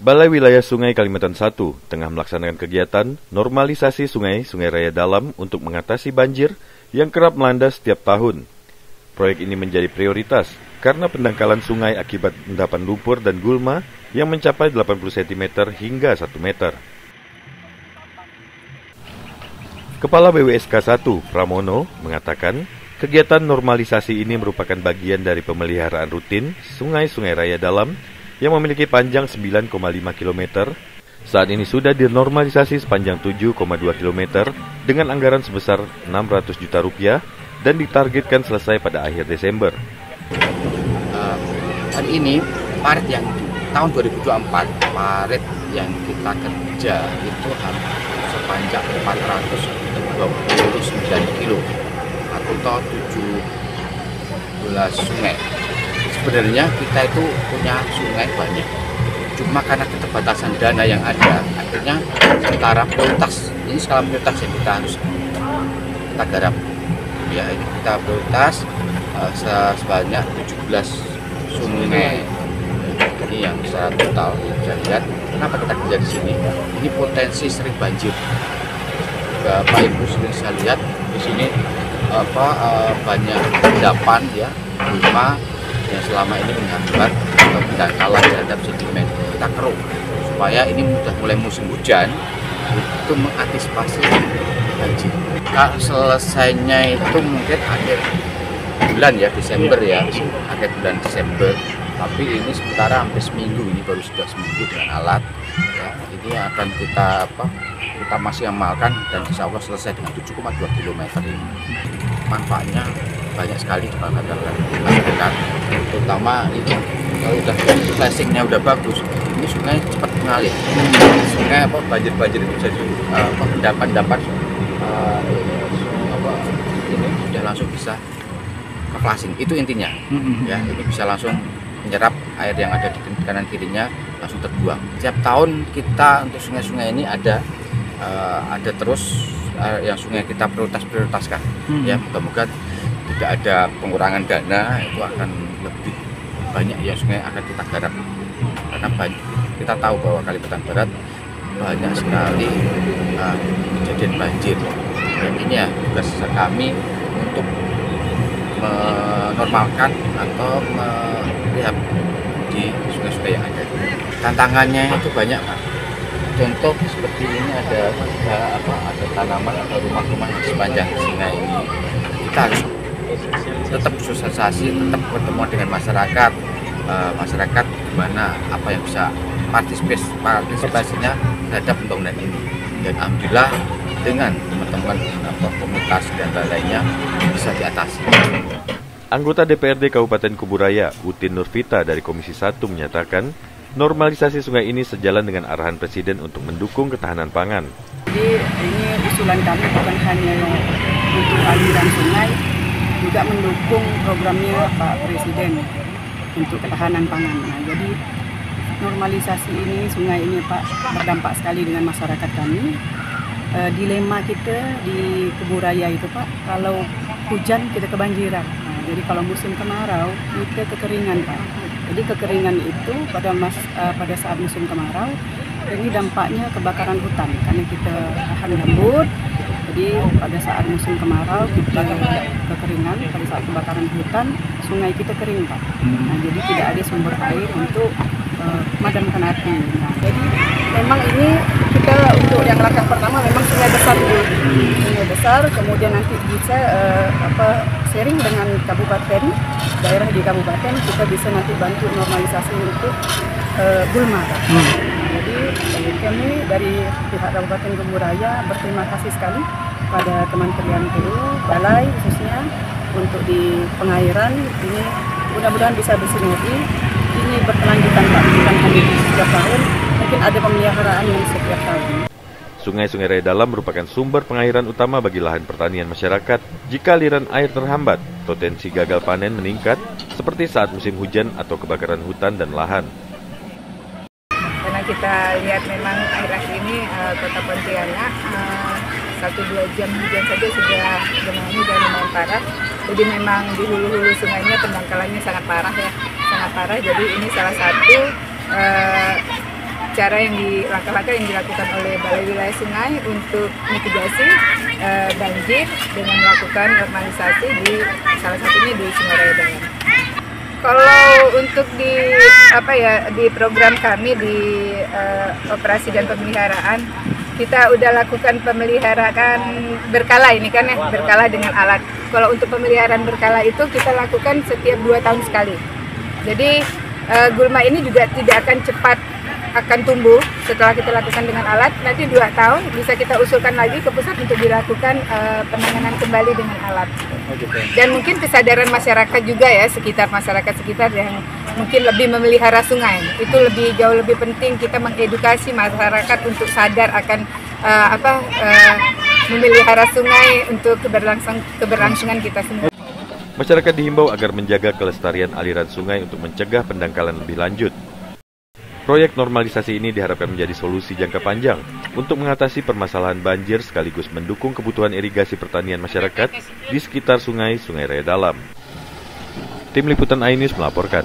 Balai Wilayah Sungai Kalimantan I tengah melaksanakan kegiatan normalisasi Sungai Raya Dalam untuk mengatasi banjir yang kerap melanda setiap tahun. Proyek ini menjadi prioritas karena pendangkalan sungai akibat endapan lumpur dan gulma yang mencapai 80 cm hingga 1 meter. Kepala BWSK 1, Pramono, mengatakan kegiatan normalisasi ini merupakan bagian dari pemeliharaan rutin sungai-sungai raya dalam yang memiliki panjang 9,5 km. Saat ini sudah dinormalisasi sepanjang 7,2 km dengan anggaran sebesar 600 juta rupiah dan ditargetkan selesai pada akhir Desember. Hari ini parit yang tahun 2024, parit yang kita kerja itu sepanjang 429 kilo atau 17 sungai. Sebenarnya kita itu punya sungai banyak, cuma karena keterbatasan dana yang ada, akhirnya skala prioritas. Ini skala prioritas yang kita harus kita garap. Ya, ini kita prioritas sebanyak 17 sungai. Ini yang secara total bisa lihat. Kenapa kita kerja di sini? Ini potensi sering banjir. Bapak Ibu sudah bisa lihat di sini banyak endapan ya, gulma yang selama ini menghambat pendangkalan terhadap sedimen. Kita keruk supaya ini mulai musim hujan itu mengantisipasi banjir. Selesainya itu mungkin akhir bulan ya, Desember ya, akhir bulan Desember. Tapi ini sementara hampir seminggu, ini baru sudah seminggu dengan alat. Ya, ini akan kita masih amalkan dan insya Allah selesai dengan 7,2 km ini. Manfaatnya banyak sekali di masyarakat, terutama itu kalau udah flashingnya udah bagus, ini sungai cepat mengalir. Sungai banjir itu jadi endapan ini sudah langsung bisa ke flashing. Itu intinya. Ya, ini bisa langsung menyerap air yang ada di kanan kirinya, langsung terbuang. Setiap tahun kita untuk sungai-sungai ini ada terus yang sungai kita prioritaskan. Ya, moga-moga tidak ada pengurangan dana, itu akan lebih banyak ya sungai akan kita garap. Karena kita tahu bahwa Kalimantan Barat banyak sekali kejadian banjir. Dan ini ya tugas kami untuk menormalkan atau melihat di sungai-sungai yang ada. Tantangannya itu banyak, Pak. Contoh seperti ini ada tanaman atau rumah-rumah di sepanjang sungai ini. Kita harus tetap sosialisasi, tetap bertemu dengan masyarakat. Masyarakat gimana, apa yang bisa partisipasinya terhadap pembangunan ini. Dan alhamdulillah dengan teman-teman komunitas dan lainnya bisa diatasi. Anggota DPRD Kabupaten Kuburaya, Utin Nurvita dari Komisi 1 menyatakan normalisasi sungai ini sejalan dengan arahan Presiden untuk mendukung ketahanan pangan. Jadi ini usulan kami bukan hanya untuk aliran sungai, juga mendukung programnya Pak Presiden untuk ketahanan pangan. Nah, jadi normalisasi ini, sungai ini Pak berdampak sekali dengan masyarakat kami. Dilema kita di Kuburaya itu Pak, kalau hujan kita kebanjiran. Nah, jadi kalau musim kemarau kita kekeringan Pak. Jadi kekeringan itu pada saat musim kemarau ini dampaknya kebakaran hutan karena kita lahan gambut. Jadi pada saat musim kemarau kita kekeringan, pada saat kebakaran hutan sungai kita kering Pak. Nah, jadi tidak ada sumber air untuk memadamkan api. Nah, jadi memang ini kita untuk yang langkah pertama memang sungai besar dulu. Sungai besar, kemudian nanti bisa sharing dengan kabupaten, daerah di kabupaten kita bisa nanti bantu normalisasi untuk gulma. Jadi kami dari pihak Kabupaten Kuburaya berterima kasih sekali pada Kementerian PU, Balai khususnya untuk di pengairan ini mudah-mudahan bisa bersinergi. Ini berkelanjutan Pak, bukan hanya setiap tahun, mungkin ada pemeliharaan yang setiap tahun. Sungai-sungai raya dalam merupakan sumber pengairan utama bagi lahan pertanian masyarakat. Jika aliran air terhambat, potensi gagal panen meningkat seperti saat musim hujan atau kebakaran hutan dan lahan. Karena kita lihat memang akhir-akhir ini Kota Pontianak 1-2 jam hujan saja sudah genangannya sudah lumayan parah. Jadi memang di hulu-hulu sungainya pendangkalannya sangat parah ya, sangat parah. Jadi ini salah satu cara yang langkah-langkah yang dilakukan oleh Balai Wilayah Sungai untuk mitigasi banjir dengan melakukan normalisasi di salah satunya di Sungai Raya Dalam. Kalau untuk di program kami di operasi dan pemeliharaan, kita udah lakukan pemeliharaan berkala ini kan ya, berkala dengan alat. Kalau untuk pemeliharaan berkala itu kita lakukan setiap 2 tahun sekali. Jadi gulma ini juga tidak akan cepat akan tumbuh setelah kita lakukan dengan alat. Nanti 2 tahun bisa kita usulkan lagi ke pusat untuk dilakukan penanganan kembali dengan alat. Dan mungkin kesadaran masyarakat juga ya, masyarakat sekitar yang mungkin lebih memelihara sungai. Itu jauh lebih penting kita mengedukasi masyarakat untuk sadar akan memelihara sungai untuk keberlangsungan kita semua. Masyarakat dihimbau agar menjaga kelestarian aliran sungai untuk mencegah pendangkalan lebih lanjut. Proyek normalisasi ini diharapkan menjadi solusi jangka panjang untuk mengatasi permasalahan banjir sekaligus mendukung kebutuhan irigasi pertanian masyarakat di sekitar sungai Raya Dalam. Tim Liputan iNews melaporkan.